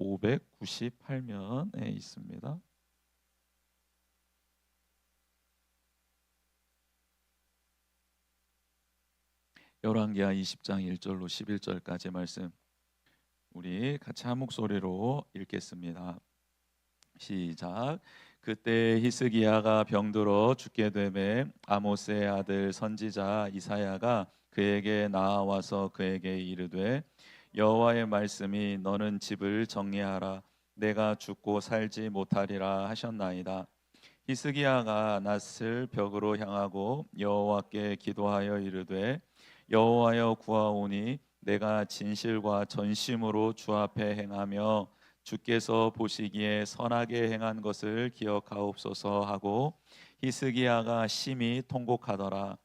598면에 있습니다. 열왕기하 20장 1절로 11절까지 말씀 우리 같이 한 목소리로 읽겠습니다. 시작. 그때 히스기야가 병들어 죽게 되매 아모스의 아들 선지자 이사야가 그에게 나아와서 그에게 이르되 여호와의 말씀이 너는 집을 정리하라 내가 죽고 살지 못하리라 하셨나이다. 히스기야가 낯을 벽으로 향하고 여호와께 기도하여 이르되 여호와여 구하오니 내가 진실과 전심으로 주 앞에 행하며 주께서 보시기에 선하게 행한 것을 기억하옵소서 하고 히스기야가 심히 통곡하더라.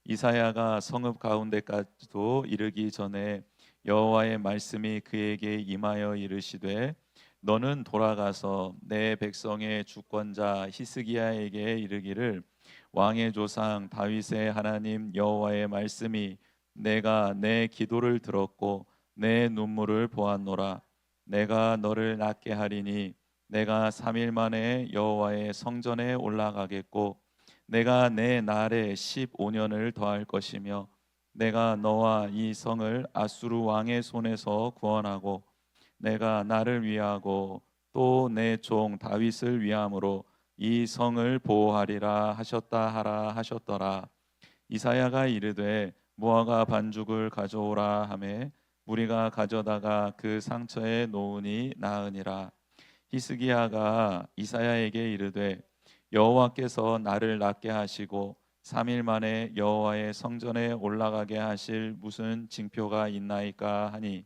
이사야가 성읍 가운데까지도 이르기 전에 여호와의 말씀이 그에게 임하여 이르시되 너는 돌아가서 내 백성의 주권자 히스기야에게 이르기를 왕의 조상 다윗의 하나님 여호와의 말씀이 내가 내 기도를 들었고 내 눈물을 보았노라. 내가 너를 낫게 하리니 내가 3일 만에 여호와의 성전에 올라가겠고 내가 내 날에 15년을 더할 것이며 내가 너와 이 성을 아수르 왕의 손에서 구원하고 내가 나를 위하고 또 내 종 다윗을 위함으로 이 성을 보호하리라 하셨다 하라 하셨더라. 이사야가 이르되 무화과 반죽을 가져오라 하매 무리가 가져다가 그 상처에 놓으니 나으니라. 히스기야가 이사야에게 이르되 여호와께서 나를 낫게 하시고 3일 만에 여호와의 성전에 올라가게 하실 무슨 징표가 있나이까 하니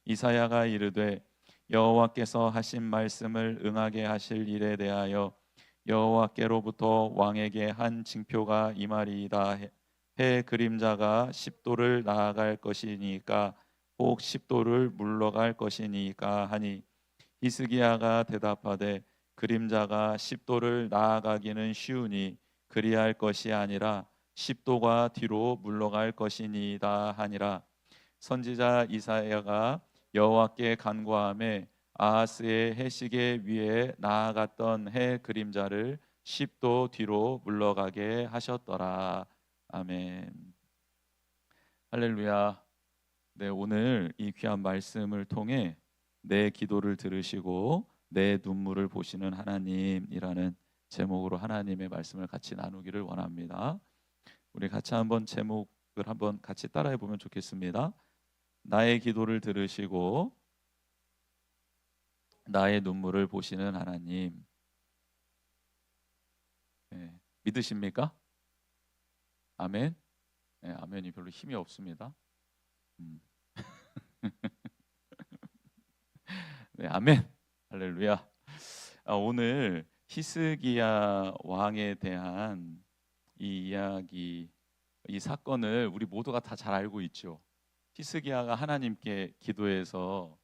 이사야가 이르되 여호와께서 하신 말씀을 응하게 하실 일에 대하여 여호와께로부터 왕에게 한 징표가 임하리이다. 해 그림자가 10도를 나아갈 것이니까 혹 10도를 물러갈 것이니까 하니 히스기야가 대답하되 그림자가 10도를 나아가기는 쉬우니 그리할 것이 아니라 10도가 뒤로 물러갈 것이니이다 하니라. 선지자 이사야가 여호와께 간구하매 아하스의 해시계 위에 나아갔던 해 그림자를 10도 뒤로 물러가게 하셨더라. 아멘. 할렐루야. 네, 오늘 이 귀한 말씀을 통해 내 기도를 들으시고 내 눈물을 보시는 하나님이라는 제목으로 하나님의 말씀을 같이 나누기를 원합니다. 우리 같이 한번 제목을 한번 같이 따라해 보면 좋겠습니다. 나의 기도를 들으시고 나의 눈물을 보시는 하나님. 네, 믿으십니까? 아멘. 네, 아멘이 별로 힘이 없습니다. 네, 아멘. 할렐루야. 오늘 히스기야 왕에 대한 이 이야기, 이 사건을 우리 모두가 다 잘 알고 있죠. 히스기야가 하나님께 기도해서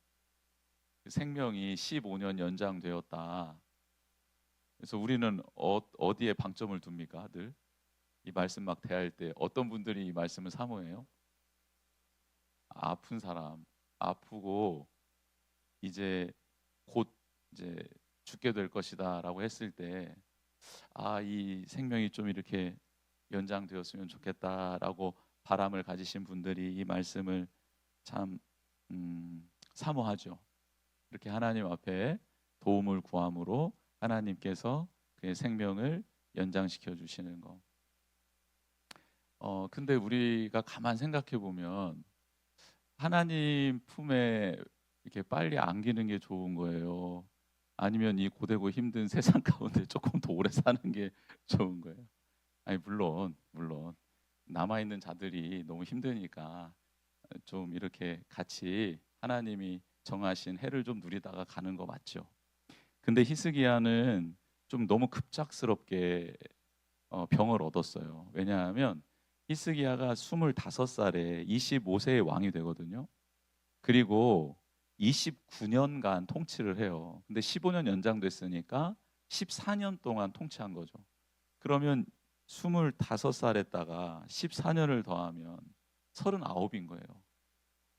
생명이 15년 연장되었다. 그래서 우리는 어디에 방점을 둡니까, 늘? 이 말씀 막 대할 때 어떤 분들이 이 말씀을 사모해요? 아픈 사람, 아프고 이제 곧 이제 죽게 될 것이다라고 했을 때, 이 생명이 좀 이렇게 연장되었으면 좋겠다라고 바람을 가지신 분들이 이 말씀을 참 사모하죠. 이렇게 하나님 앞에 도움을 구함으로 하나님께서 그의 생명을 연장시켜 주시는 거. 근데 우리가 가만 생각해 보면 하나님 품에 이렇게 빨리 안기는 게 좋은 거예요? 아니면 이 고되고 힘든 세상 가운데 조금 더 오래 사는 게 좋은 거예요? 아니 물론 남아 있는 자들이 너무 힘드니까 좀 이렇게 같이 하나님이 정하신 해를 좀 누리다가 가는 거 맞죠? 근데 히스기야는 좀 너무 급작스럽게 병을 얻었어요. 왜냐하면 히스기야가 25살에 25세의 왕이 되거든요. 그리고 29년간 통치를 해요. 근데 15년 연장됐으니까 14년 동안 통치한 거죠. 그러면 25살에다가 14년을 더하면 39인 거예요.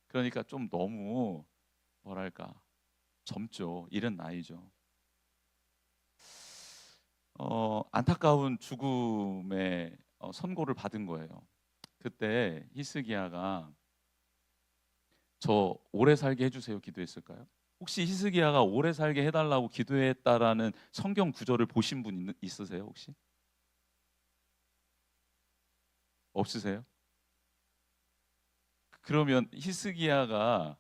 그러니까 좀 너무 뭐랄까 젊죠. 이른 나이죠. 안타까운 죽음의 선고를 받은 거예요. 그때 히스기야가 저 오래 살게 해주세요 기도했을까요? 혹시 히스기야가 오래 살게 해달라고 기도했다라는 성경 구절을 보신 분 있으세요 혹시? 없으세요? 그러면 히스기야가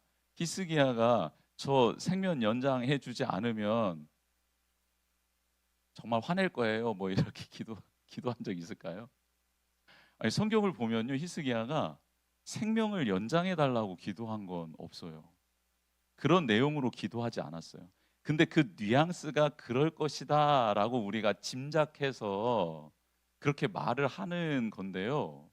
저 생명 연장해 주지 않으면 정말 화낼 거예요. 뭐 이렇게 기도한 적 있을까요? 아니 성경을 보면요 히스기야가 생명을 연장해 달라고 기도한 건 없어요. 그런 내용으로 기도하지 않았어요. 근데 그 뉘앙스가 그럴 것이다라고 우리가 짐작해서 그렇게 말을 하는 건데요.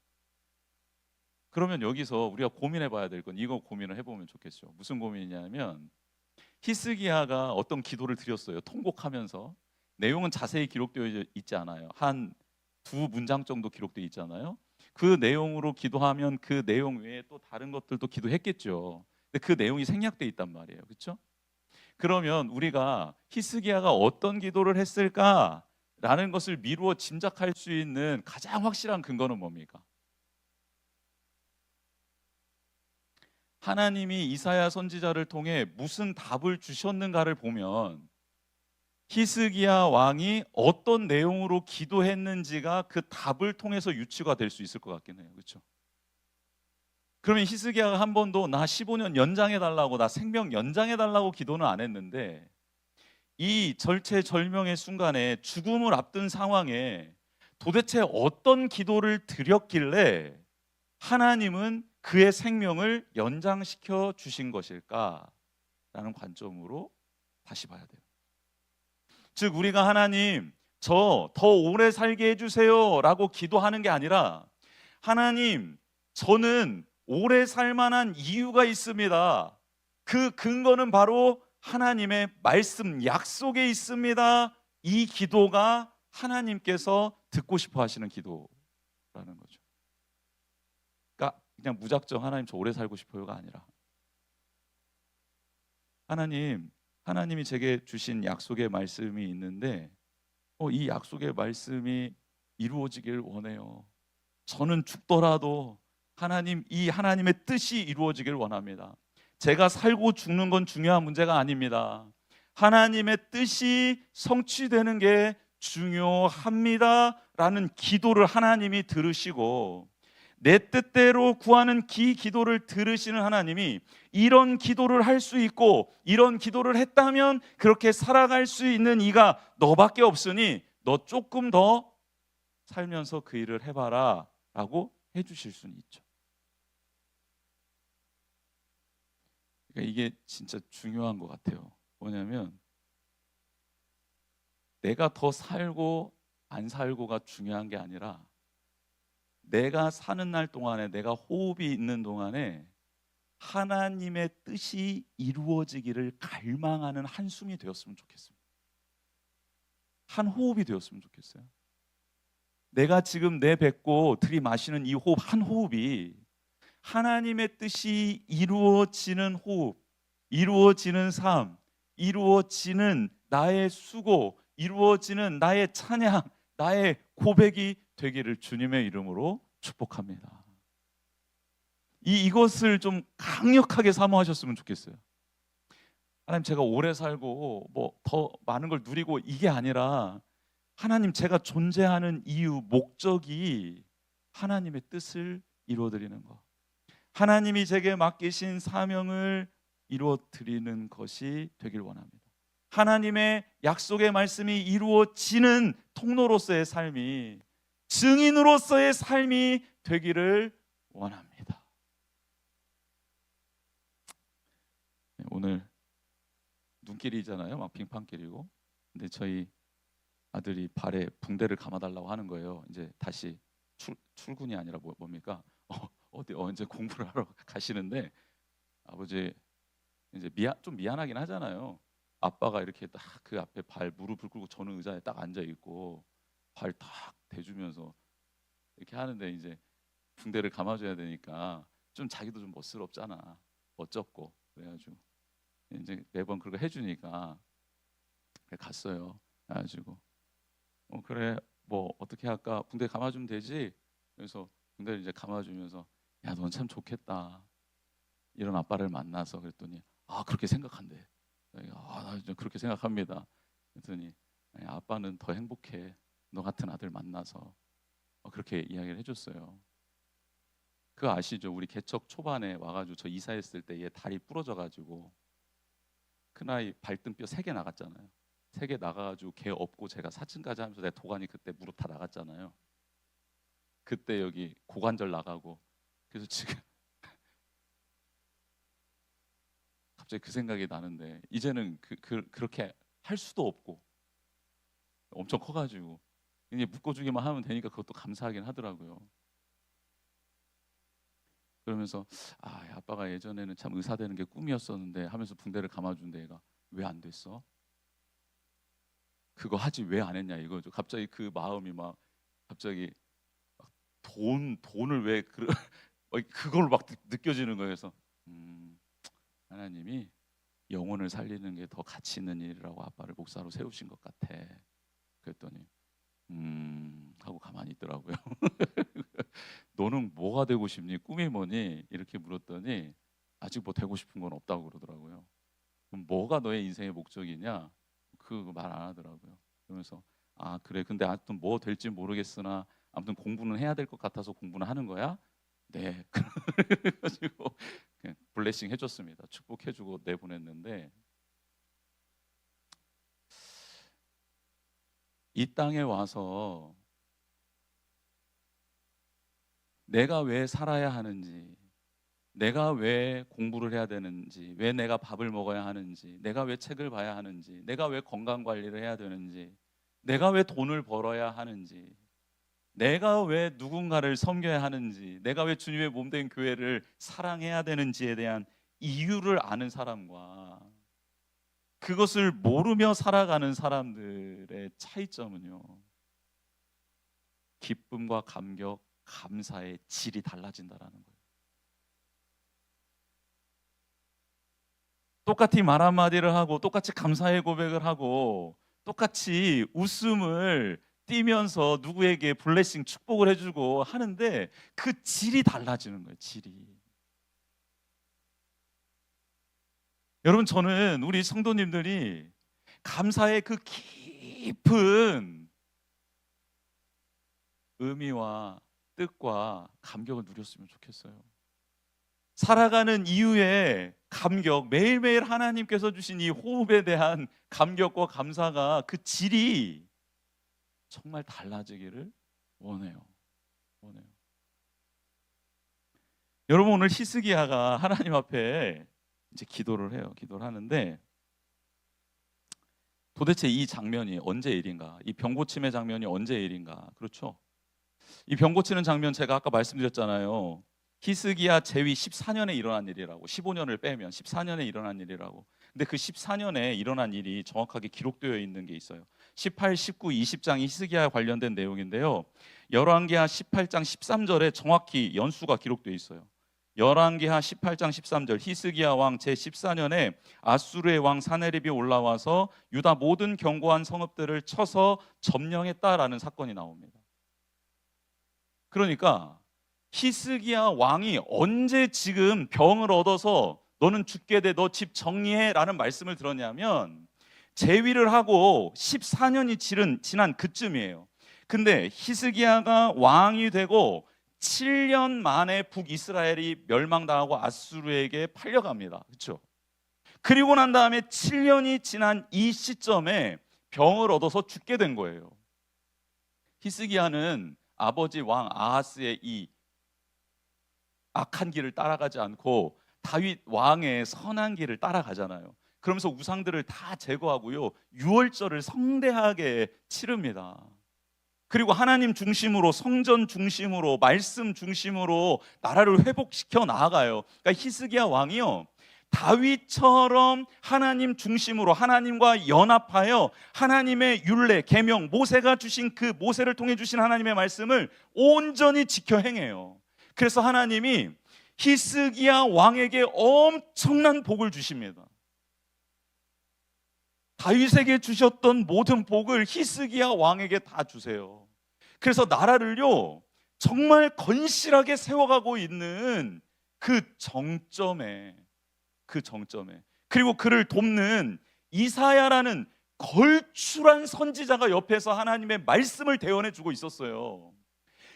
그러면 여기서 우리가 고민해 봐야 될 건 이거 고민을 해보면 좋겠죠. 무슨 고민이냐면 히스기야가 어떤 기도를 드렸어요. 통곡하면서 내용은 자세히 기록되어 있지 않아요. 한 두 문장 정도 기록되어 있잖아요. 그 내용으로 기도하면 그 내용 외에 또 다른 것들도 기도했겠죠. 근데 그 내용이 생략되어 있단 말이에요. 그렇죠? 그러면 우리가 히스기야가 어떤 기도를 했을까라는 것을 미루어 짐작할 수 있는 가장 확실한 근거는 뭡니까? 하나님이 이사야 선지자를 통해 무슨 답을 주셨는가를 보면 히스기야 왕이 어떤 내용으로 기도했는지가 그 답을 통해서 유추가 될 수 있을 것 같긴 해요. 그렇죠? 그러면 히스기야가 한 번도 나 15년 연장해 달라고, 나 생명 연장해 달라고 기도는 안 했는데 이 절체절명의 순간에 죽음을 앞둔 상황에 도대체 어떤 기도를 드렸길래 하나님은 그의 생명을 연장시켜 주신 것일까라는 관점으로 다시 봐야 돼요. 즉 우리가 하나님 저 더 오래 살게 해주세요라고 기도하는 게 아니라 하나님 저는 오래 살 만한 이유가 있습니다. 그 근거는 바로 하나님의 말씀 약속에 있습니다. 이 기도가 하나님께서 듣고 싶어 하시는 기도라는 거죠. 그러니까 그냥 무작정 하나님 저 오래 살고 싶어요가 아니라 하나님이 제게 주신 약속의 말씀이 있는데 이 약속의 말씀이 이루어지길 원해요. 저는 죽더라도 이 하나님의 뜻이 이루어지길 원합니다. 제가 살고 죽는 건 중요한 문제가 아닙니다. 하나님의 뜻이 성취되는 게 중요합니다라는 기도를 하나님이 들으시고 내 뜻대로 구하는 기도를 들으시는 하나님이 이런 기도를 할 수 있고 이런 기도를 했다면 그렇게 살아갈 수 있는 이가 너밖에 없으니 너 조금 더 살면서 그 일을 해봐라 라고 해주실 수는 있죠. 그러니까 이게 진짜 중요한 것 같아요. 뭐냐면 내가 더 살고 안 살고가 중요한 게 아니라 내가 사는 날 동안에 내가 호흡이 있는 동안에 하나님의 뜻이 이루어지기를 갈망하는 한숨이 되었으면 좋겠습니다. 한 호흡이 되었으면 좋겠어요. 내가 지금 내뱉고 들이마시는 이 호흡 한 호흡이 하나님의 뜻이 이루어지는 호흡, 이루어지는 삶, 이루어지는 나의 수고, 이루어지는 나의 찬양, 나의 고백이 되기를 주님의 이름으로 축복합니다. 이것을 좀 강력하게 사모하셨으면 좋겠어요. 하나님 제가 오래 살고 뭐 더 많은 걸 누리고 이게 아니라 하나님 제가 존재하는 이유, 목적이 하나님의 뜻을 이루어드리는 것, 하나님이 제게 맡기신 사명을 이루어드리는 것이 되길 원합니다. 하나님의 약속의 말씀이 이루어지는 통로로서의 삶이, 증인으로서의 삶이 되기를 원합니다. 오늘 눈길이잖아요. 막 빙판길이고. 근데 저희 아들이 발에 붕대를 감아달라고 하는 거예요. 이제 다시 출근이 아니라 뭡니까? 어디 언제 공부를 하러 가시는데 아버지 이제 좀 미안하긴 하잖아요. 아빠가 이렇게 딱 그 앞에 무릎을 꿇고 저는 의자에 딱 앉아 있고 발 딱 대주면서 이렇게 하는데 이제 붕대를 감아줘야 되니까 좀 자기도 좀 멋스럽잖아. 멋쩍고 그래가지고 이제 매번 그거 해주니까 갔어요. 가지고 그래 뭐 어떻게 할까? 붕대 감아주면 되지. 그래서 붕대를 이제 감아주면서 야, 넌 참 좋겠다. 이런 아빠를 만나서 그랬더니 그렇게 생각한대. 나 그렇게 생각합니다. 그랬더니 아니, 아빠는 더 행복해. 너 같은 아들 만나서 그렇게 이야기를 해줬어요. 그거 아시죠? 우리 개척 초반에 와가지고 저 이사했을 때 얘 다리 부러져가지고 큰아이 발등뼈 3개 나갔잖아요. 3개 나가가지고 걔 업고 제가 4층까지 하면서 내 도가니 그때 무릎 다 나갔잖아요. 그때 여기 고관절 나가고 그래서 지금 갑자기 그 생각이 나는데 이제는 그렇게 할 수도 없고 엄청 커가지고 이제 묶어주기만 하면 되니까 그것도 감사하긴 하더라고요. 그러면서 아빠가 예전에는 참 의사 되는 게 꿈이었었는데 하면서 붕대를 감아준대. 얘가 왜 안 됐어? 그거 하지 왜 안 했냐 이거죠. 갑자기 그 마음이 막 갑자기 돈을 왜 그걸 막 느껴지는 거예요. 그래서 하나님이 영혼을 살리는 게 더 가치 있는 일이라고 아빠를 목사로 세우신 것 같아. 그랬더니 하고 가만히 있더라고요. 너는 뭐가 되고 싶니? 꿈이 뭐니? 이렇게 물었더니 아직 뭐 되고 싶은 건 없다고 그러더라고요. 그럼 뭐가 너의 인생의 목적이냐? 그 말 안 하더라고요. 그러면서 그래 근데 아무튼 뭐 될지 모르겠으나 아무튼 공부는 해야 될 것 같아서 공부는 하는 거야? 네. 그래가지고 그냥 블레싱 해줬습니다. 축복해주고 내보냈는데 이 땅에 와서 내가 왜 살아야 하는지, 내가 왜 공부를 해야 되는지, 왜 내가 밥을 먹어야 하는지, 내가 왜 책을 봐야 하는지, 내가 왜 건강 관리를 해야 되는지, 내가 왜 돈을 벌어야 하는지, 내가 왜 누군가를 섬겨야 하는지, 내가 왜 주님의 몸된 교회를 사랑해야 되는지에 대한 이유를 아는 사람과 그것을 모르며 살아가는 사람들의 차이점은요, 기쁨과 감격, 감사의 질이 달라진다라는 거예요. 똑같이 말 한마디를 하고 똑같이 감사의 고백을 하고 똑같이 웃음을 띠면서 누구에게 블레싱 축복을 해주고 하는데 그 질이 달라지는 거예요. 질이. 여러분 저는 우리 성도님들이 감사의 그 깊은 의미와 뜻과 감격을 누렸으면 좋겠어요. 살아가는 이유의 감격, 매일매일 하나님께서 주신 이 호흡에 대한 감격과 감사가 그 질이 정말 달라지기를 원해요. 여러분 오늘 히스기야가 하나님 앞에 이제 기도를 해요. 기도를 하는데 도대체 이 장면이 언제 일인가? 이 병 고침의 장면이 언제 일인가? 그렇죠? 이 병 고치는 장면 제가 아까 말씀드렸잖아요. 히스기야 제위 14년에 일어난 일이라고. 15년을 빼면 14년에 일어난 일이라고. 근데 그 14년에 일어난 일이 정확하게 기록되어 있는 게 있어요. 18, 19, 20장이 히스기야에 관련된 내용인데요. 열왕기하 18장 13절에 정확히 연수가 기록되어 있어요. 열왕기하 18장 13절 히스기야 왕 제14년에 아수르의 왕 사네립이 올라와서 유다 모든 견고한 성읍들을 쳐서 점령했다라는 사건이 나옵니다. 그러니까 히스기야 왕이 언제 지금 병을 얻어서 너는 죽게 돼, 너 집 정리해 라는 말씀을 들었냐면 재위를 하고 14년이 지난 그쯤이에요. 근데 히스기야가 왕이 되고 7년 만에 북이스라엘이 멸망당하고 아수르에게 팔려갑니다. 그렇죠? 그리고 난 다음에 7년이 지난 이 시점에 병을 얻어서 죽게 된 거예요. 히스기야는 아버지 왕 아하스의 이 악한 길을 따라가지 않고 다윗 왕의 선한 길을 따라가잖아요. 그러면서 우상들을 다 제거하고요, 유월절을 성대하게 치릅니다. 그리고 하나님 중심으로, 성전 중심으로, 말씀 중심으로 나라를 회복시켜 나아가요. 그러니까 히스기야 왕이요, 다윗처럼 하나님 중심으로 하나님과 연합하여 하나님의 율례, 계명, 모세가 주신 그 모세를 통해 주신 하나님의 말씀을 온전히 지켜 행해요. 그래서 하나님이 히스기야 왕에게 엄청난 복을 주십니다. 다윗에게 주셨던 모든 복을 히스기야 왕에게 다 주세요. 그래서 나라를요 정말 건실하게 세워가고 있는 그 정점에 그리고 그를 돕는 이사야라는 걸출한 선지자가 옆에서 하나님의 말씀을 대언해 주고 있었어요.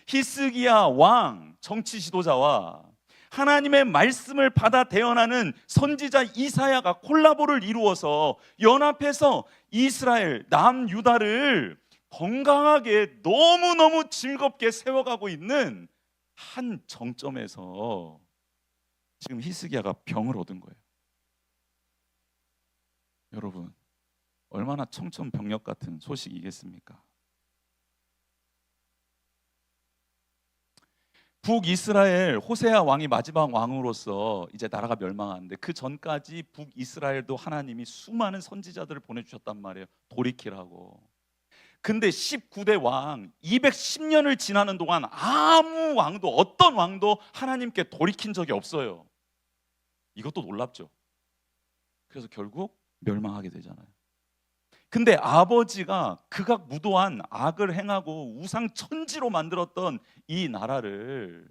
히스기야 왕 정치 지도자와 하나님의 말씀을 받아 대언하는 선지자 이사야가 콜라보를 이루어서 연합해서 이스라엘 남유다를 건강하게 너무너무 즐겁게 세워가고 있는 한 정점에서 지금 히스기야가 병을 얻은 거예요. 여러분, 얼마나 청천벽력 같은 소식이겠습니까? 북이스라엘 호세아 왕이 마지막 왕으로서 이제 나라가 멸망하는데 그 전까지 북이스라엘도 하나님이 수많은 선지자들을 보내주셨단 말이에요. 돌이키라고. 근데 19대 왕 210년을 지나는 동안 아무 왕도 어떤 왕도 하나님께 돌이킨 적이 없어요. 이것도 놀랍죠. 그래서 결국 멸망하게 되잖아요. 근데 아버지가 극악무도한 악을 행하고 우상 천지로 만들었던 이 나라를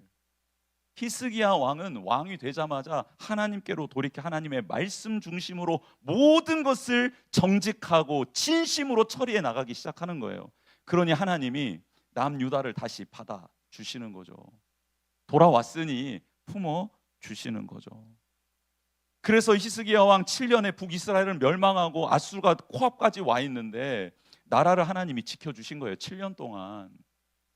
히스기야 왕은 왕이 되자마자 하나님께로 돌이켜 하나님의 말씀 중심으로 모든 것을 정직하고 진심으로 처리해 나가기 시작하는 거예요. 그러니 하나님이 남유다를 다시 받아 주시는 거죠. 돌아왔으니 품어 주시는 거죠. 그래서 히스기야 왕 7년에 북이스라엘을 멸망하고 아수르가 코앞까지 와 있는데 나라를 하나님이 지켜주신 거예요. 7년 동안.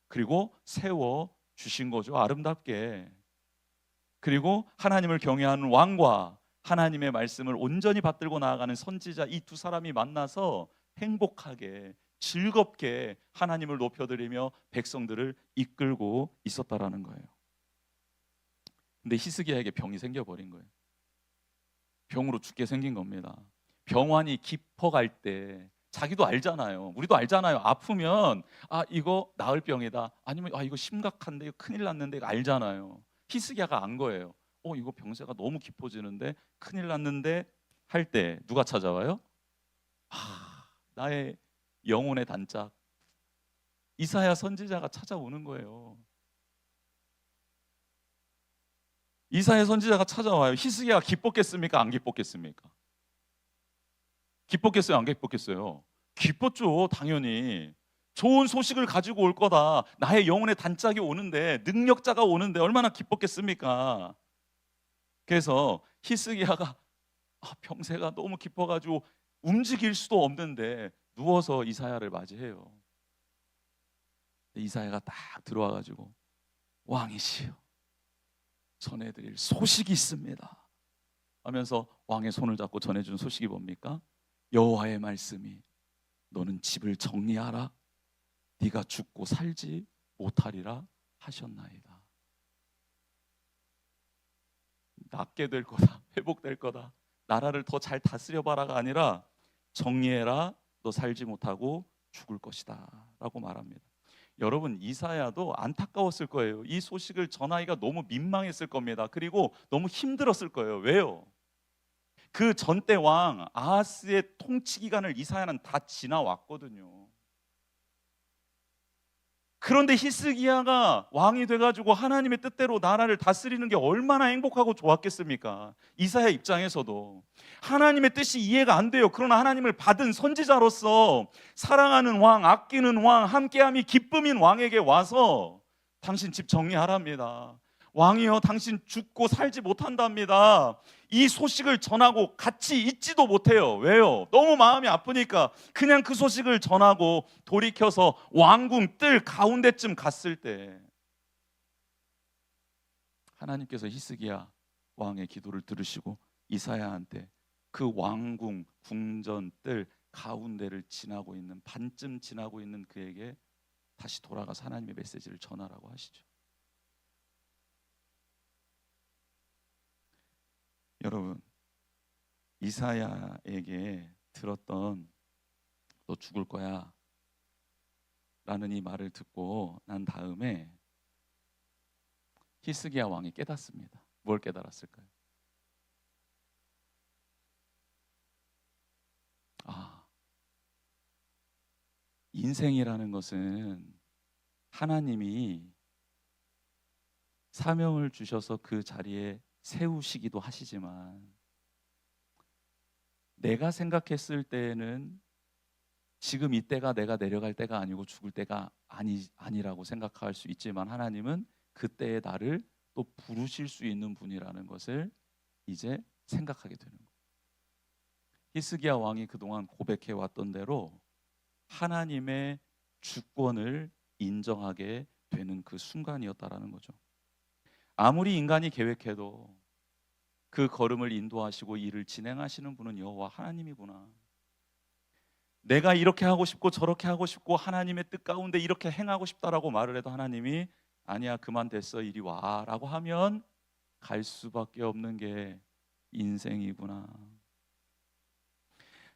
그리고 세워 주신 거죠. 아름답게. 그리고 하나님을 경외하는 왕과 하나님의 말씀을 온전히 받들고 나아가는 선지자 이 두 사람이 만나서 행복하게 즐겁게 하나님을 높여드리며 백성들을 이끌고 있었다라는 거예요. 근데 히스기야에게 병이 생겨버린 거예요. 병으로 죽게 생긴 겁니다. 병환이 깊어갈 때 자기도 알잖아요. 우리도 알잖아요. 아프면 이거 나을 병이다. 아니면 이거 심각한데 이거 큰일 났는데 이거 알잖아요. 히스기야가 안 거예요. 이거 병세가 너무 깊어지는데 큰일 났는데 할 때 누가 찾아와요? 나의 영혼의 단짝 이사야 선지자가 찾아오는 거예요. 이사야 선지자가 찾아와요. 히스기야가 기뻤겠습니까? 안 기뻤겠습니까? 기뻤겠어요? 안 기뻤겠어요? 기뻤죠. 당연히. 좋은 소식을 가지고 올 거다. 나의 영혼의 단짝이 오는데, 능력자가 오는데 얼마나 기뻤겠습니까? 그래서 히스기야가 병세가 너무 깊어가지고 움직일 수도 없는데 누워서 이사야를 맞이해요. 이사야가 딱 들어와가지고 왕이시여 전해드릴 소식이 있습니다 하면서 왕의 손을 잡고 전해준 소식이 뭡니까? 여호와의 말씀이 너는 집을 정리하라 네가 죽고 살지 못하리라 하셨나이다. 낫게 될 거다. 회복될 거다. 나라를 더 잘 다스려봐라가 아니라 정리해라. 너 살지 못하고 죽을 것이다 라고 말합니다. 여러분 이사야도 안타까웠을 거예요. 이 소식을 전하기가 너무 민망했을 겁니다. 그리고 너무 힘들었을 거예요. 왜요? 그 전대 왕 아하스의 통치 기간을 이사야는 다 지나왔거든요. 그런데 히스기야가 왕이 돼가지고 하나님의 뜻대로 나라를 다스리는 게 얼마나 행복하고 좋았겠습니까? 이사야 입장에서도 하나님의 뜻이 이해가 안 돼요. 그러나 하나님을 받은 선지자로서 사랑하는 왕, 아끼는 왕, 함께함이 기쁨인 왕에게 와서 당신 집 정리하랍니다. 왕이여 당신 죽고 살지 못한답니다. 이 소식을 전하고 같이 있지도 못해요. 왜요? 너무 마음이 아프니까 그냥 그 소식을 전하고 돌이켜서 왕궁 뜰 가운데쯤 갔을 때 하나님께서 히스기야 왕의 기도를 들으시고 이사야한테 그 왕궁 궁전 뜰 가운데를 지나고 있는 반쯤 지나고 있는 그에게 다시 돌아가서 하나님의 메시지를 전하라고 하시죠. 여러분 이사야에게 들었던 너 죽을 거야 라는 이 말을 듣고 난 다음에 히스기야 왕이 깨닫습니다. 뭘 깨달았을까요? 인생이라는 것은 하나님이 사명을 주셔서 그 자리에 세우시기도 하시지만 내가 생각했을 때에는 지금 이때가 내가 내려갈 때가 아니고 죽을 때가 아니라고 생각할 수 있지만 하나님은 그때의 나를 또 부르실 수 있는 분이라는 것을 이제 생각하게 되는 거예요. 히스기야 왕이 그동안 고백해 왔던 대로 하나님의 주권을 인정하게 되는 그 순간이었다라는 거죠. 아무리 인간이 계획해도 그 걸음을 인도하시고 일을 진행하시는 분은 여호와 하나님이구나. 내가 이렇게 하고 싶고 저렇게 하고 싶고 하나님의 뜻 가운데 이렇게 행하고 싶다라고 말을 해도 하나님이 아니야, 그만 됐어, 이리 와라고 하면 갈 수밖에 없는 게 인생이구나.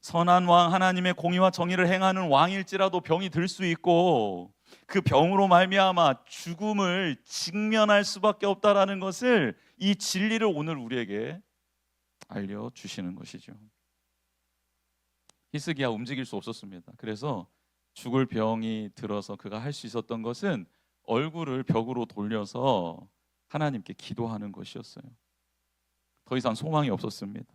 선한 왕 하나님의 공의와 정의를 행하는 왕일지라도 병이 들 수 있고 그 병으로 말미암아 죽음을 직면할 수밖에 없다라는 것을, 이 진리를 오늘 우리에게 알려주시는 것이죠. 히스기야 움직일 수 없었습니다. 그래서 죽을 병이 들어서 그가 할 수 있었던 것은 얼굴을 벽으로 돌려서 하나님께 기도하는 것이었어요. 더 이상 소망이 없었습니다.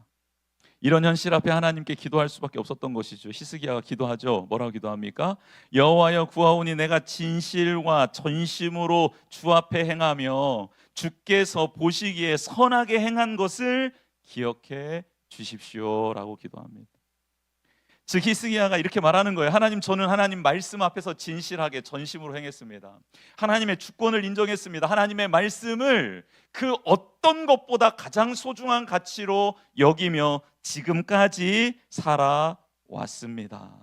이런 현실 앞에 하나님께 기도할 수밖에 없었던 것이죠. 히스기야가 기도하죠. 뭐라고 기도합니까? 여호와여, 구하오니 내가 진실과 전심으로 주 앞에 행하며 주께서 보시기에 선하게 행한 것을 기억해 주십시오라고 기도합니다. 즉 히스기야가 이렇게 말하는 거예요. 하나님, 저는 하나님 말씀 앞에서 진실하게 전심으로 행했습니다. 하나님의 주권을 인정했습니다. 하나님의 말씀을 그 어떤 것보다 가장 소중한 가치로 여기며 지금까지 살아왔습니다.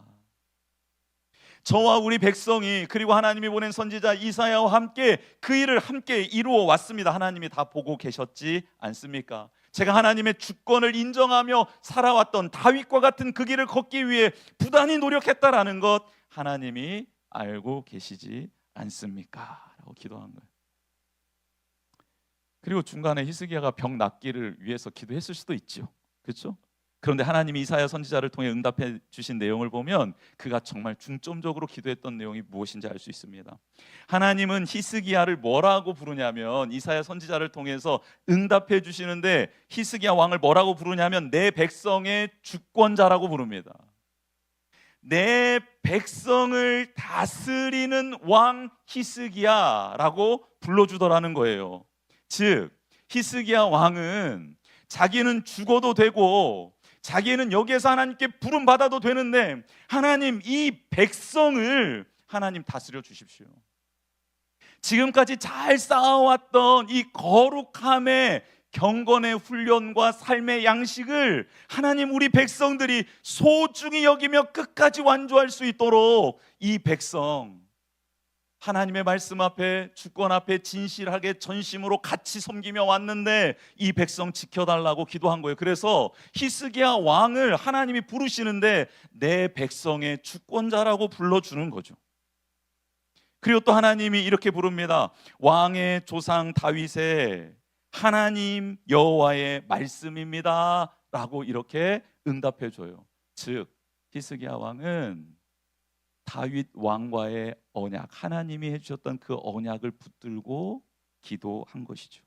저와 우리 백성이, 그리고 하나님이 보낸 선지자 이사야와 함께 그 일을 함께 이루어 왔습니다. 하나님이 다 보고 계셨지 않습니까? 제가 하나님의 주권을 인정하며 살아왔던 다윗과 같은 그 길을 걷기 위해 부단히 노력했다라는 것 하나님이 알고 계시지 않습니까? 라고 기도한 거예요. 그리고 중간에 히스기야가 병 낫기를 위해서 기도했을 수도 있죠. 그렇죠? 그런데 하나님이 이사야 선지자를 통해 응답해 주신 내용을 보면 그가 정말 중점적으로 기도했던 내용이 무엇인지 알 수 있습니다. 하나님은 히스기야를 뭐라고 부르냐면, 이사야 선지자를 통해서 응답해 주시는데 히스기야 왕을 뭐라고 부르냐면 내 백성의 주권자라고 부릅니다. 내 백성을 다스리는 왕 히스기야라고 불러주더라는 거예요. 즉 히스기야 왕은 자기는 죽어도 되고 자기는 여기에서 하나님께 부름받아도 되는데 하나님, 이 백성을 하나님 다스려 주십시오. 지금까지 잘 쌓아왔던 이 거룩함의 경건의 훈련과 삶의 양식을 하나님, 우리 백성들이 소중히 여기며 끝까지 완주할 수 있도록 이 백성 하나님의 말씀 앞에, 주권 앞에 진실하게 전심으로 같이 섬기며 왔는데 이 백성 지켜달라고 기도한 거예요. 그래서 히스기야 왕을 하나님이 부르시는데 내 백성의 주권자라고 불러주는 거죠. 그리고 또 하나님이 이렇게 부릅니다. 왕의 조상 다윗의 하나님 여호와의 말씀입니다 라고 이렇게 응답해 줘요. 즉 히스기야 왕은 다윗 왕과의 언약, 하나님이 해주셨던 그 언약을 붙들고 기도한 것이죠.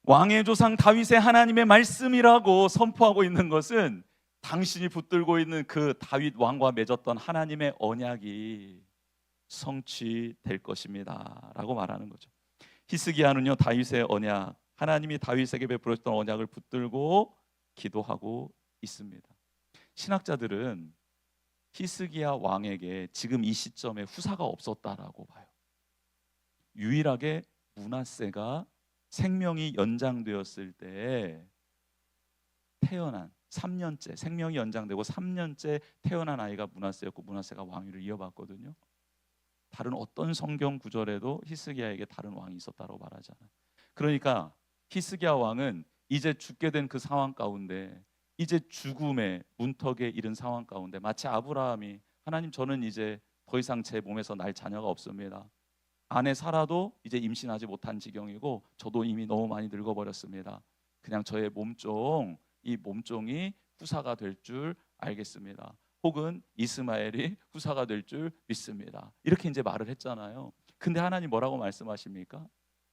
왕의 조상 다윗의 하나님의 말씀이라고 선포하고 있는 것은 당신이 붙들고 있는 그 다윗 왕과 맺었던 하나님의 언약이 성취될 것입니다 라고 말하는 거죠. 히스기야는요, 다윗의 언약, 하나님이 다윗에게 베풀었던 언약을 붙들고 기도하고 있습니다. 신학자들은 히스기야 왕에게 지금 이 시점에 후사가 없었다라고 봐요. 유일하게 므낫세가 생명이 연장되었을 때 태어난 3년째, 생명이 연장되고 3년째 태어난 아이가 므낫세였고 므낫세가 왕위를 이어받거든요. 다른 어떤 성경 구절에도 히스기야에게 다른 왕이 있었다고 말하지 않아요. 그러니까 히스기야 왕은 이제 죽게 된 그 상황 가운데, 이제 죽음의 문턱에 이른 상황 가운데 마치 아브라함이 하나님, 저는 이제 더 이상 제 몸에서 날 자녀가 없습니다. 아내 사라도 이제 임신하지 못한 지경이고 저도 이미 너무 많이 늙어버렸습니다. 그냥 저의 몸종, 이 몸종이 후사가 될 줄 알겠습니다. 혹은 이스마엘이 후사가 될 줄 믿습니다. 이렇게 이제 말을 했잖아요. 근데 하나님 뭐라고 말씀하십니까?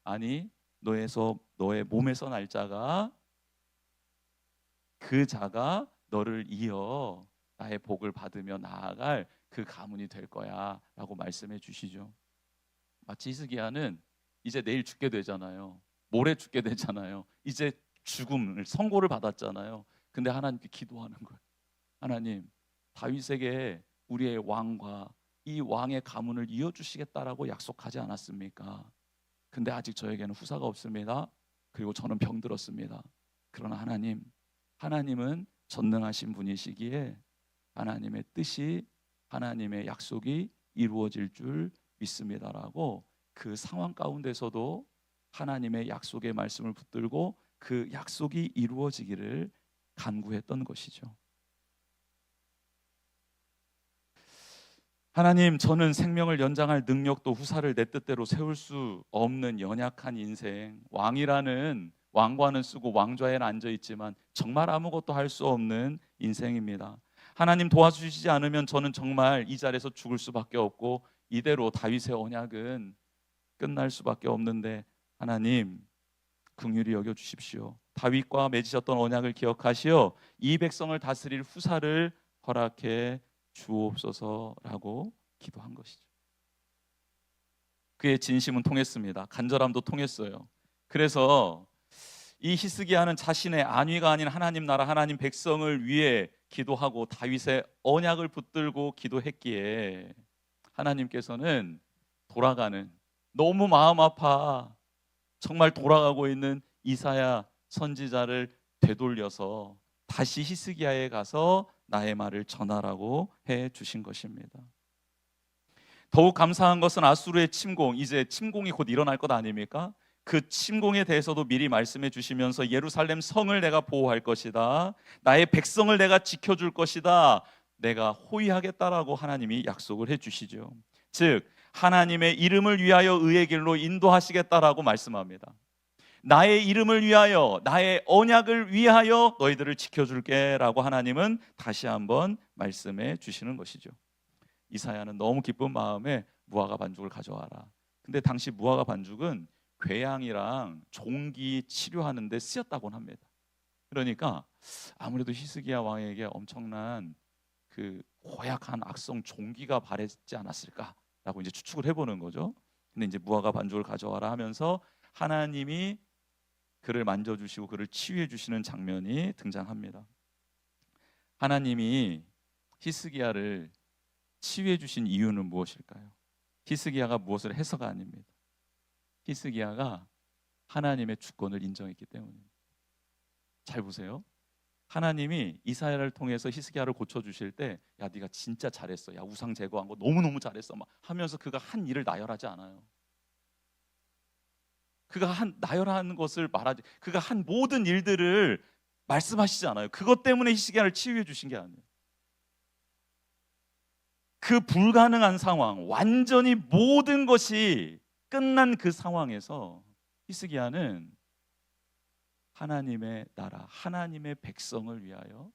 아니, 너의 몸에서 날 자가, 그 자가 너를 이어 나의 복을 받으며 나아갈 그 가문이 될 거야 라고 말씀해 주시죠. 마치 히스기야는 이제 내일 죽게 되잖아요. 모레 죽게 되잖아요. 이제 죽음을 선고를 받았잖아요. 근데 하나님께 기도하는 거예요. 하나님, 다윗에게 우리의 왕과 이 왕의 가문을 이어주시겠다라고 약속하지 않았습니까? 근데 아직 저에게는 후사가 없습니다. 그리고 저는 병들었습니다. 그러나 하나님은 전능하신 분이시기에 하나님의 뜻이, 하나님의 약속이 이루어질 줄 믿습니다라고 그 상황 가운데서도 하나님의 약속의 말씀을 붙들고 그 약속이 이루어지기를 간구했던 것이죠. 하나님, 저는 생명을 연장할 능력도 후사를 내 뜻대로 세울 수 없는 연약한 인생, 왕이라는 왕관은 쓰고 왕좌에 앉아 있지만 정말 아무것도 할 수 없는 인생입니다. 하나님 도와주시지 않으면 저는 정말 이 자리에서 죽을 수밖에 없고 이대로 다윗의 언약은 끝날 수밖에 없는데 하나님 긍휼히 여겨 주십시오. 다윗과 맺으셨던 언약을 기억하시어 이 백성을 다스릴 후사를 허락해 주옵소서라고 기도한 것이죠. 그의 진심은 통했습니다. 간절함도 통했어요. 그래서 이 히스기야는 자신의 안위가 아닌 하나님 나라, 하나님 백성을 위해 기도하고 다윗의 언약을 붙들고 기도했기에 하나님께서는 돌아가는, 너무 마음 아파 정말 돌아가고 있는 이사야 선지자를 되돌려서 다시 히스기야에 가서 나의 말을 전하라고 해 주신 것입니다. 더욱 감사한 것은 아수르의 침공, 이제 침공이 곧 일어날 것 아닙니까? 그 침공에 대해서도 미리 말씀해 주시면서 예루살렘 성을 내가 보호할 것이다, 나의 백성을 내가 지켜줄 것이다, 내가 호위하겠다라고 하나님이 약속을 해 주시죠. 즉 하나님의 이름을 위하여 의의 길로 인도하시겠다라고 말씀합니다. 나의 이름을 위하여, 나의 언약을 위하여 너희들을 지켜줄게 라고 하나님은 다시 한번 말씀해 주시는 것이죠. 이사야는 너무 기쁜 마음에 무화과 반죽을 가져와라. 근데 당시 무화과 반죽은 궤양이랑 종기 치료하는 데 쓰였다곤 합니다. 그러니까 아무래도 히스기야 왕에게 엄청난 그 고약한 악성 종기가 발했지 않았을까라고 이제 추측을 해보는 거죠. 근데 이제 무화과 반죽을 가져와라 하면서 하나님이 그를 만져주시고 그를 치유해 주시는 장면이 등장합니다. 하나님이 히스기야를 치유해 주신 이유는 무엇일까요? 히스기야가 무엇을 해서가 아닙니다. 히스기야가 하나님의 주권을 인정했기 때문입니다. 잘 보세요. 하나님이 이사야를 통해서 히스기야를 고쳐주실 때, 야 네가 진짜 잘했어, 야 우상 제거한 거 너무너무 잘했어 막 하면서 그가 한 일을 나열하지 않아요. 그가 한 나열하는 것을 말하지, 그가 한 모든 일들을 말씀하시지 않아요. 그것 때문에 히스기야를 치유해 주신 게 아니에요. 그 불가능한 상황, 완전히 모든 것이 끝난 그 상황에서 히스기야는 하나님의 나라, 하나님의 백성을 위하여,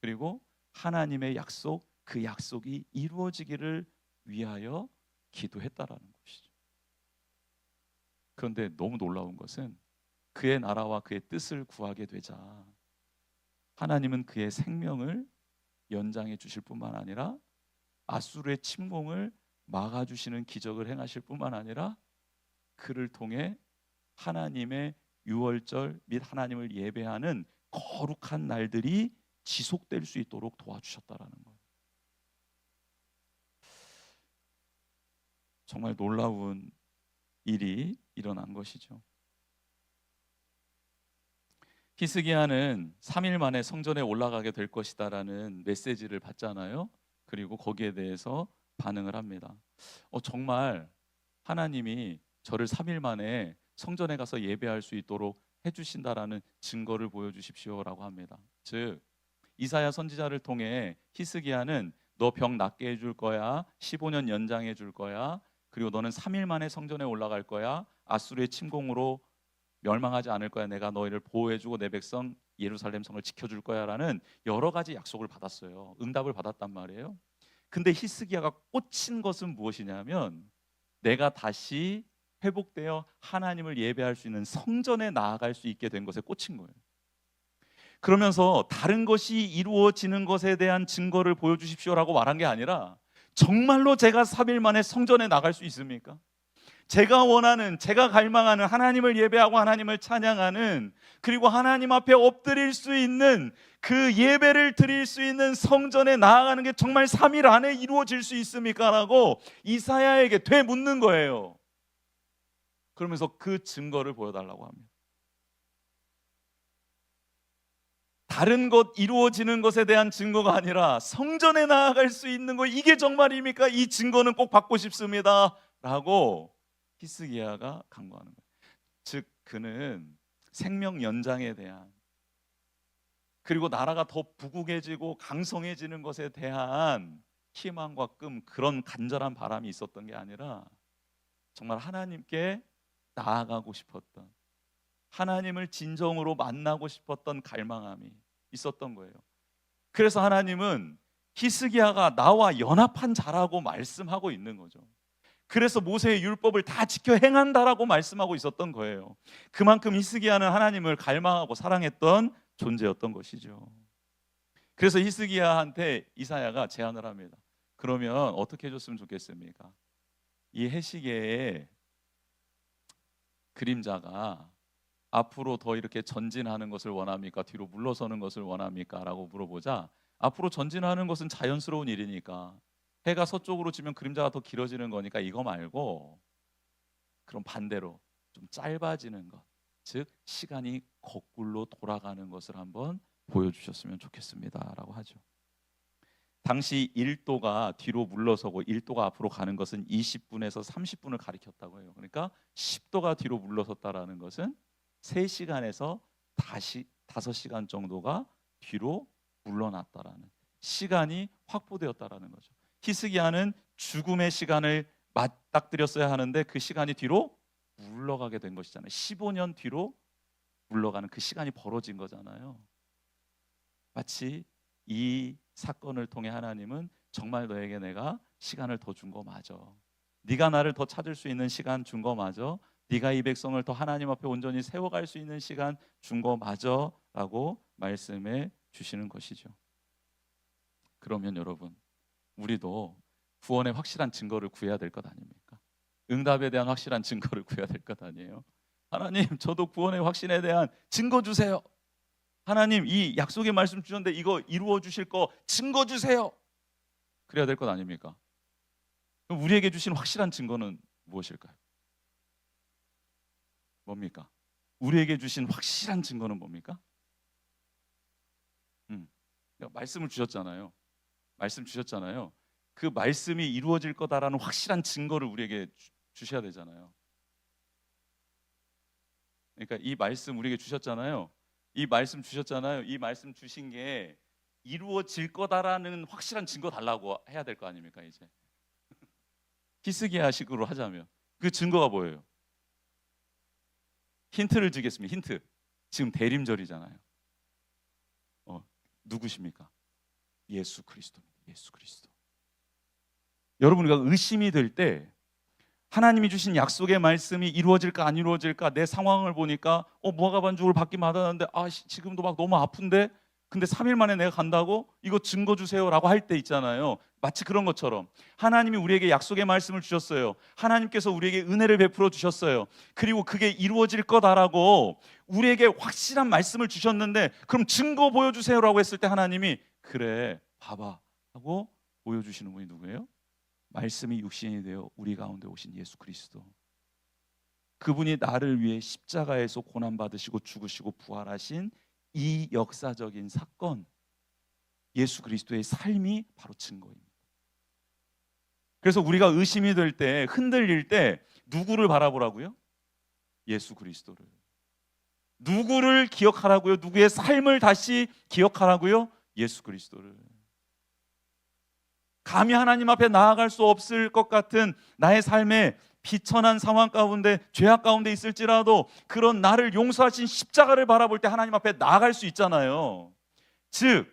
그리고 하나님의 약속, 그 약속이 이루어지기를 위하여 기도했다라는 것이죠. 그런데 너무 놀라운 것은 그의 나라와 그의 뜻을 구하게 되자 하나님은 그의 생명을 연장해 주실 뿐만 아니라 아수르의 침공을 막아주시는 기적을 행하실 뿐만 아니라 그를 통해 하나님의 유월절 및 하나님을 예배하는 거룩한 날들이 지속될 수 있도록 도와주셨다라는 거예요. 정말 놀라운 일이 일어난 것이죠. 히스기야는 3일 만에 성전에 올라가게 될 것이다라는 메시지를 받잖아요. 그리고 거기에 대해서 반응을 합니다. 정말 하나님이 저를 3일 만에 성전에 가서 예배할 수 있도록 해주신다라는 증거를 보여주십시오라고 합니다. 즉 이사야 선지자를 통해 히스기야는 너 병 낫게 해줄 거야, 15년 연장해 줄 거야, 그리고 너는 3일 만에 성전에 올라갈 거야, 아수르의 침공으로 멸망하지 않을 거야, 내가 너희를 보호해주고 내 백성 예루살렘 성을 지켜줄 거야라는 여러 가지 약속을 받았어요. 응답을 받았단 말이에요. 근데 히스기야가 꽂힌 것은 무엇이냐면 내가 다시 회복되어 하나님을 예배할 수 있는 성전에 나아갈 수 있게 된 것에 꽂힌 거예요. 그러면서 다른 것이 이루어지는 것에 대한 증거를 보여주십시오라고 말한 게 아니라 정말로 제가 3일 만에 성전에 나갈 수 있습니까? 제가 원하는, 제가 갈망하는 하나님을 예배하고 하나님을 찬양하는, 그리고 하나님 앞에 엎드릴 수 있는 그 예배를 드릴 수 있는 성전에 나아가는 게 정말 3일 안에 이루어질 수 있습니까? 라고 이사야에게 되묻는 거예요. 그러면서 그 증거를 보여달라고 합니다. 다른 것 이루어지는 것에 대한 증거가 아니라 성전에 나아갈 수 있는 거, 이게 정말입니까? 이 증거는 꼭 받고 싶습니다 라고 히스기야가 간구하는 거예요. 즉 그는 생명 연장에 대한, 그리고 나라가 더 부국해지고 강성해지는 것에 대한 희망과 꿈, 그런 간절한 바람이 있었던 게 아니라 정말 하나님께 나아가고 싶었던, 하나님을 진정으로 만나고 싶었던 갈망함이 있었던 거예요. 그래서 하나님은 히스기야가 나와 연합한 자라고 말씀하고 있는 거죠. 그래서 모세의 율법을 다 지켜 행한다라고 말씀하고 있었던 거예요. 그만큼 히스기야는 하나님을 갈망하고 사랑했던 존재였던 것이죠. 그래서 히스기야한테 이사야가 제안을 합니다. 그러면 어떻게 해줬으면 좋겠습니까? 이 해시계의 그림자가 앞으로 더 이렇게 전진하는 것을 원합니까? 뒤로 물러서는 것을 원합니까? 라고 물어보자, 앞으로 전진하는 것은 자연스러운 일이니까, 해가 서쪽으로 지면 그림자가 더 길어지는 거니까 이거 말고 그럼 반대로 좀 짧아지는 것, 즉 시간이 거꾸로 돌아가는 것을 한번 보여주셨으면 좋겠습니다 라고 하죠. 당시 1도가 뒤로 물러서고 1도가 앞으로 가는 것은 20분에서 30분을 가리켰다고 해요. 그러니까 10도가 뒤로 물러섰다라는 것은 3시간에서 다시 5시간 정도가 뒤로 물러났다라는, 시간이 확보되었다라는 거죠. 히스기야는 죽음의 시간을 맞닥뜨렸어야 하는데 그 시간이 뒤로 물러가게 된 것이잖아요. 15년 뒤로 물러가는 그 시간이 벌어진 거잖아요. 마치 이 사건을 통해 하나님은 정말 너에게 내가 시간을 더 준 거 맞아, 네가 나를 더 찾을 수 있는 시간 준 거 맞아, 네가 이 백성을 더 하나님 앞에 온전히 세워갈 수 있는 시간 준 거 맞아 라고 말씀해 주시는 것이죠. 그러면 여러분, 우리도 구원의 확실한 증거를 구해야 될 것 아닙니까? 응답에 대한 확실한 증거를 구해야 될 것 아니에요? 하나님, 저도 구원의 확신에 대한 증거 주세요. 하나님, 이 약속의 말씀 주셨는데 이거 이루어 주실 거 증거 주세요. 그래야 될 것 아닙니까? 그럼 우리에게 주신 확실한 증거는 무엇일까요? 뭡니까? 우리에게 주신 확실한 증거는 뭡니까? 말씀을 주셨잖아요. 말씀 주셨잖아요. 그 말씀이 이루어질 거다라는 확실한 증거를 우리에게 주셔야 되잖아요. 그러니까 이 말씀 우리에게 주셨잖아요. 이 말씀 주셨잖아요. 이 말씀 주신 게 이루어질 거다라는 확실한 증거 달라고 해야 될 거 아닙니까? 이제 히스기야식으로 하자면 그 증거가 뭐예요? 힌트를 주겠습니다. 힌트. 지금 대림절이잖아요. 누구십니까? 예수 그리스도입니다. 예수 그리스도. 여러분과 의심이 될 때 하나님이 주신 약속의 말씀이 이루어질까 안 이루어질까, 내 상황을 보니까 무화과 반죽을 받긴 받았는데 지금도 막 너무 아픈데, 근데 3일 만에 내가 간다고 이거 증거 주세요라고 할 때 있잖아요. 마치 그런 것처럼 하나님이 우리에게 약속의 말씀을 주셨어요. 하나님께서 우리에게 은혜를 베풀어 주셨어요. 그리고 그게 이루어질 거다라고 우리에게 확실한 말씀을 주셨는데, 그럼 증거 보여주세요라고 했을 때 하나님이 그래 봐봐 하고 보여주시는 분이 누구예요? 말씀이 육신이 되어 우리 가운데 오신 예수 그리스도. 그분이 나를 위해 십자가에서 고난받으시고 죽으시고 부활하신 이 역사적인 사건, 예수 그리스도의 삶이 바로 증거입니다. 그래서 우리가 의심이 될 때, 흔들릴 때 누구를 바라보라고요? 예수 그리스도를. 누구를 기억하라고요? 누구의 삶을 다시 기억하라고요? 예수 그리스도를. 감히 하나님 앞에 나아갈 수 없을 것 같은 나의 삶에 비천한 상황 가운데 죄악 가운데 있을지라도 그런 나를 용서하신 십자가를 바라볼 때 하나님 앞에 나아갈 수 있잖아요. 즉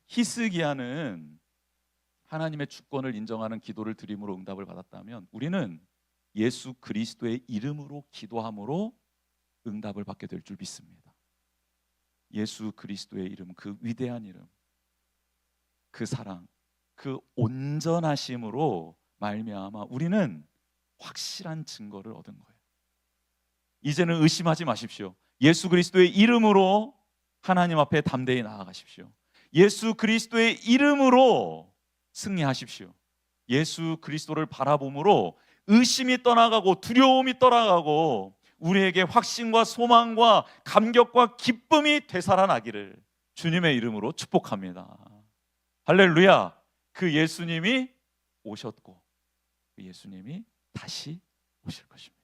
히스기야는 하나님의 주권을 인정하는 기도를 드림으로 응답을 받았다면 우리는 예수 그리스도의 이름으로 기도함으로 응답을 받게 될 줄 믿습니다. 예수 그리스도의 이름, 그 위대한 이름, 그 사랑, 그 온전하심으로 말미암아 우리는 확실한 증거를 얻은 거예요. 이제는 의심하지 마십시오. 예수 그리스도의 이름으로 하나님 앞에 담대히 나아가십시오. 예수 그리스도의 이름으로 승리하십시오. 예수 그리스도를 바라봄으로 의심이 떠나가고 두려움이 떠나가고 우리에게 확신과 소망과 감격과 기쁨이 되살아나기를 주님의 이름으로 축복합니다. 할렐루야. 그 예수님이 오셨고 그 예수님이 다시 오실 것입니다.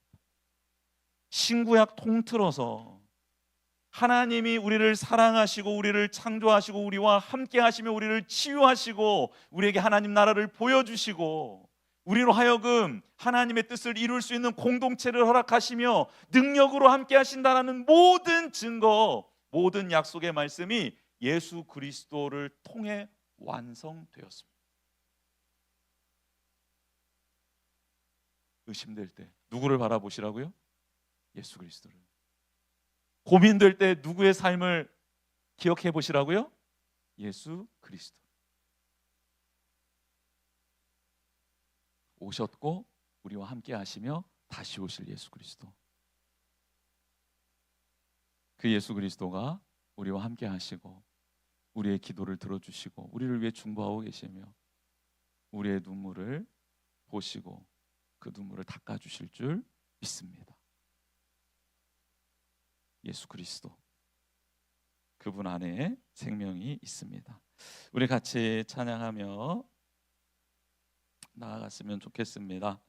신구약 통틀어서 하나님이 우리를 사랑하시고 우리를 창조하시고 우리와 함께 하시며 우리를 치유하시고 우리에게 하나님 나라를 보여주시고 우리로 하여금 하나님의 뜻을 이룰 수 있는 공동체를 허락하시며 능력으로 함께 하신다는 모든 증거, 모든 약속의 말씀이 예수 그리스도를 통해 완성되었습니다. 의심될 때 누구를 바라보시라고요? 예수 그리스도를. 고민될 때 누구의 삶을 기억해 보시라고요? 예수 그리스도. 오셨고 우리와 함께 하시며 다시 오실 예수 그리스도. 그 예수 그리스도가 우리와 함께 하시고 우리의 기도를 들어주시고 우리를 위해 중보하고 계시며 우리의 눈물을 보시고 그 눈물을 닦아주실 줄 믿습니다. 예수 그리스도, 그분 안에 생명이 있습니다. 우리 같이 찬양하며 나아갔으면 좋겠습니다.